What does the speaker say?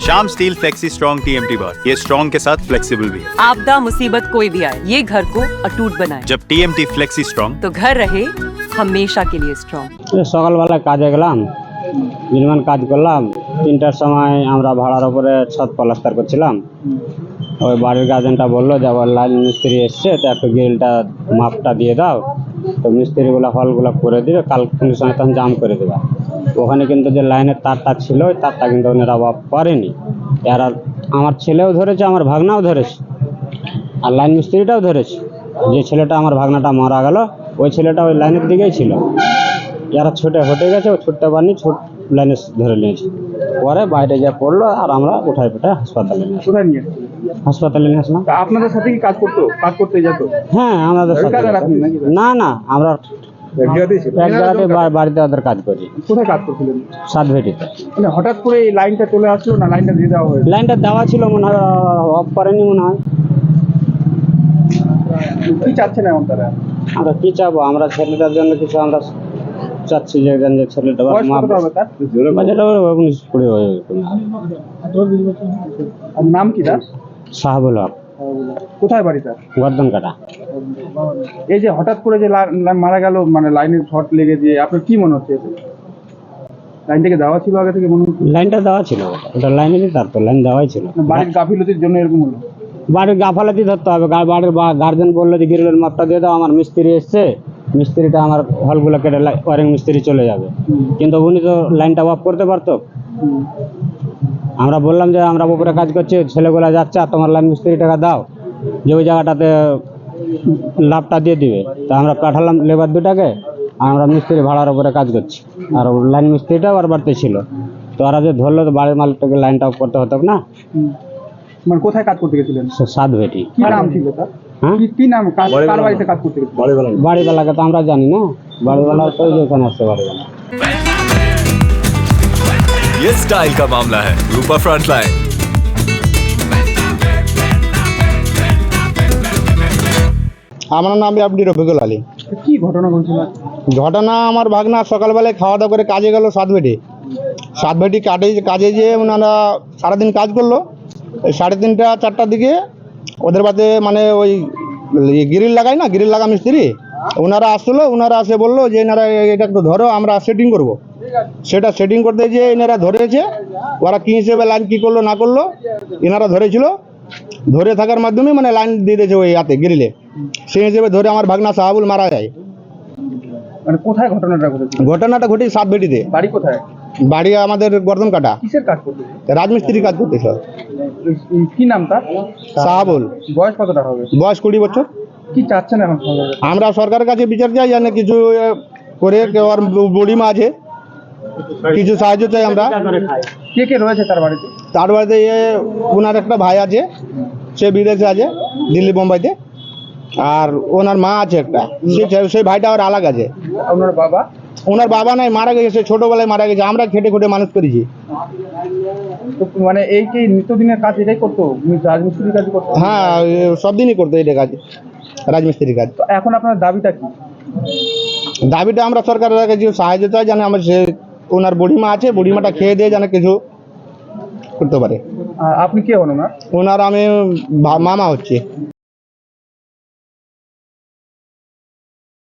Shyam steel flexi strong TMT बार, ये strong के साथ फ्लेक्सिबल भी है। आपदा मुसीबत कोई भी आए, ये घर को अटूट बनाए। जब टीएमटी फ्लेक्सी स्ट्रॉन्ग तो घर रहे हमेशा के लिए स्ट्रॉन्ग। সকালবেলা কাজে গেলাম, নির্মাণ কাজ করলাম। 3টার সময় আমরা ভাড়ার উপরে ছাদ প্লাস্টার করছিলাম। ওই বাড়ির গার্জেনটা বললো যে আবার লাইন মিস্ত্রি এসছে, তো একটু গ্রিলটা মাপটা দিয়ে দাও। তো মিস্ত্রিগুলো হলগুলো করে দিবে, কাল সময় তখন জাম করে দেবে। ওখানে কিন্তু যে লাইনের তারটা ছিল, ওই তারটা কিন্তু ওনারা অফ করেনি। এরা আমার ছেলেও ধরেছে, আমার ভাগনাও ধরেছে, আর লাইন মিস্ত্রিটাও ধরেছে। যে ছেলেটা আমার ভাগনাটা মারা গেল, ওই ছেলেটা ওই লাইনের দিকেই ছিল। যারা ছুটে হটে গেছে, ও ছুটতে পারেনি, লাইনে ধরে নিয়েছে। পরে বাইরে যা পড়লো, আর আমরা উঠাই পেটে হাসপাতালে নিয়ে আসলাম। কোথায় নিয়ে হাসপাতালে নিয়ে আসলাম। তা আপনাদের সাথে কি কাজ করতে যেত? হ্যাঁ, আমাদের সাথে। ঠিকাদার আপনি নাকি? না, আমরা এক জায়গাতেই ছিল? এক জায়গাতে বাড়িতে ওদের কাজ করি, কোথায় কাজ করছিলেন? সাতভেটিতে। মানে হঠাৎ করে এই লাইনটা চলে আসলো না লাইনটা দিয়ে দেওয়া হয়েছে? লাইনটা দেওয়া ছিল মনে হয়, অফ করেনি মনে হয়। কি চাচ্ছেন এখন তারা? আমরা কি চাবো? আমরা ছেলেটার জন্য কিছু আমরা চাচ্ছি, যে ছেলেটা বয়স কত হবে তার? বাজেটা 19-20 হয়ে গেছে। আর নাম কি তার? শাহাবুল হক, কোথায় বাড়ি তার? গর্দন কাটা। এই যে হঠাৎ করে যে মারা গেল, মানে লাইনের শর্ট লেগে দিয়ে, আপনার কি মনে হচ্ছে এতে? লাইন থেকে দেওয়া ছিল আগে থেকে মনে হচ্ছে? লাইনটা দেওয়া ছিল, ওটা লাইনেরই তার, তো লাইন দেওয়াই ছিল। বাড়ির গাফিলতির জন্য এরকম হলো? বাড়ির গাফালাতি ধরতে হবে। বাড়ির গার্জেন বললো যে গ্রিলের মাপটা দিয়ে দাও, আমার মিস্ত্রি এসছে, মিস্ত্রিটা আমার হলগুলো কেটে ওয়ারিং মিস্ত্রি চলে যাবে। কিন্তু উনি তো লাইনটা অফ করতে পারতো। আমরা বললাম যে আমরা উপরে কাজ করছি, ছেলেগুলো যাচ্ছে, আর তোমার লাইন মিস্ত্রি টাকা দাও, যে ওই জায়গাটাতে লাভটা দিয়ে দিবে। তা আমরা পাঠালাম লেবার দুটাকে, আর আমরা মিস্ত্রি ভাড়ার উপরে কাজ করছি, আর লাইন মিস্ত্রিটাও আর বাড়তে ছিল। তো ওরা যে ধরলো, তো বাড়ির মালিকটাকে লাইনটা অফ করতে হতো না। মানে কোথায় কাজ করতে গেছিলেন? সাতভেটি। কি নাম ছিল তার? হ্যাঁ, কি নাম? কার বাড়িতে কাজ করতে গেছিলেন? বাড়িওয়ালাকে তো আমরা জানি না। বাড়িওয়ালা তো এখানে আসছে, বাড়িওয়ালা। ये स्टाइल का मामला है। रूपा फ्रंटलाइन। আমার নাম আপনি রফিকুল আলী। কি ঘটনা ঘটেছিল? ঘটনা, আমার ভাগনা সকালবেলায় খাওয়া দাওয়া করে কাজে গেল সাতভেটি কাজে যেয়ে ওনারা সারাদিন কাজ করলো। 3:30 4টার দিকে ওদের বাদে মানে ওই গ্রিল লাগায় না, গ্রিল লাগা মিস্ত্রি, ওনারা আসলো। ওনারা আসে বললো যে এনারা এটা একটু ধরো, আমরা সেটিং করব। সেটা সেটিং করতে যেয়ে এনারা ধরেছে। ওরা কী হিসেবে লাইন কী করলো না করলো, এনারা ধরেছিল। ধরে থাকার মাধ্যমে মানে লাইন দিয়ে দিয়েছে ওই হাতে গ্রিলে। সেই হিসেবে ধরে আমার ভাগনা শাহাবুল মারা যায়। মানে কোথায় ঘটনাটা ঘটেছে? ঘটনাটা ঘটেছে সাতভেটিতে। বাড়ি কোথায়? বাড়ি আমাদের গর্দন কাটা। কিসের কাজ করতে? রাজমিস্ত্রি কাজ করতেছে। কি নাম তার? শাহাবুল। বয়স কতটা হবে? বয়স 20 বছর। কি চাচ্ছেন এখন সরকারের কাছে? আমরা সরকারের কাছে বিচার চাই, জানে কিছু করে, কেউ আর বুড়িমা আছে, কিছু সাহায্য চাই আমরা। কে কে রয়েছে তার বাড়িতে? তার বাড়িতে ওনার একটা ভাই আছে, সে বিদেশে আছে, দিল্লি বোম্বাইতে। আর ওনার মা আছে একটা, সেই ভাইটা আর আলাদা আছে। আপনার বাবা? ওনার বাবা নাই, মারা গেছে, ছোটবেলায় মারা গেছে। আমরা খেটে খুঁটে মানুষ করেছি। তো মানে এই কি নিত্যদিনের কাজ এটাই করতো? রাজমিস্ত্রির কাজ করতো? হ্যাঁ, সব দিনই করতো এটা কাজ, রাজমিস্ত্রি কাজ। তো এখন আপনার দাবিটা কি? দাবিটা আমরা সরকারের কাছে সাহায্য চাই, জানে আমার সে ওনার বুড়িমা আছে, বুড়িমাটা খেয়ে দিয়ে যেন কিছু করতে পারে। আর আপনি কে হন ওনার? ওনার আমি মামা হচ্ছে।